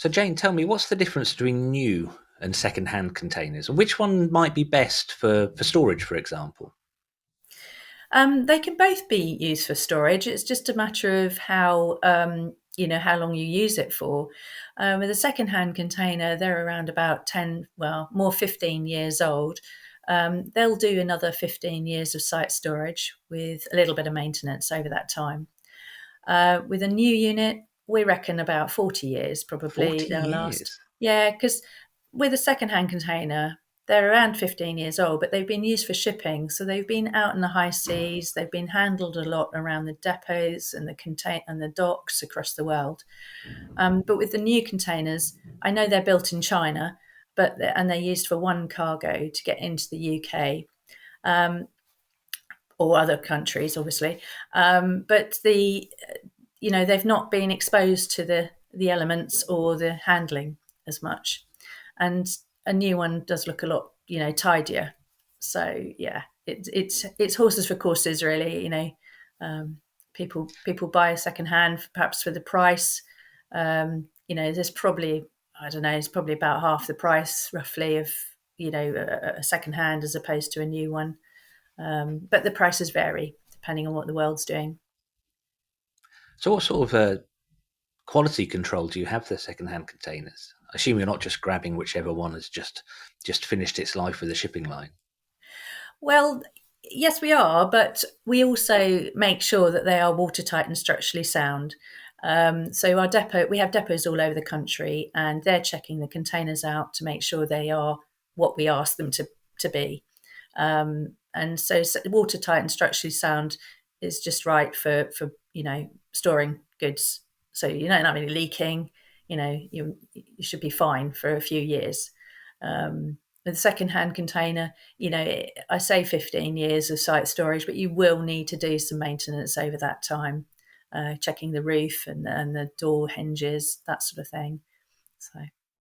So, Jane, tell me, what's the difference between new and second-hand containers? And which one might be best for storage, for example? They can both be used for storage. It's just a matter of how long you use it for. With a second-hand container, they're around about 10, well, more 15 years old. They'll do another 15 years of site storage with a little bit of maintenance over that time. With a new unit, we reckon about 40 years probably 40 they'll last. years. Yeah, because with a second-hand container, they're around 15 years old, but they've been used for shipping. So they've been out in the high seas. They've been handled a lot around the depots and the docks across the world. But with the new containers, I know they're built in China, and they're used for one cargo to get into the UK. Um, or other countries, obviously. But they've not been exposed to the elements or the handling as much, and a new one does look a lot tidier. So yeah, it's horses for courses, really. People buy a second hand perhaps for the price. There's probably, I don't know, it's probably about half the price roughly of a second hand as opposed to a new one. But the prices vary depending on what the world's doing. So, what sort of quality control do you have for the second-hand containers? I assume you're not just grabbing whichever one has just finished its life with a shipping line. Well, yes, we are, but we also make sure that they are watertight and structurally sound. So we have depots all over the country, and they're checking the containers out to make sure they are what we ask them to be. And so watertight and structurally sound is just right for storing goods. So you don't have any leaking. You should be fine for a few years. With a second-hand container, I say 15 years of site storage, but you will need to do some maintenance over that time, checking the roof and the door hinges, that sort of thing. So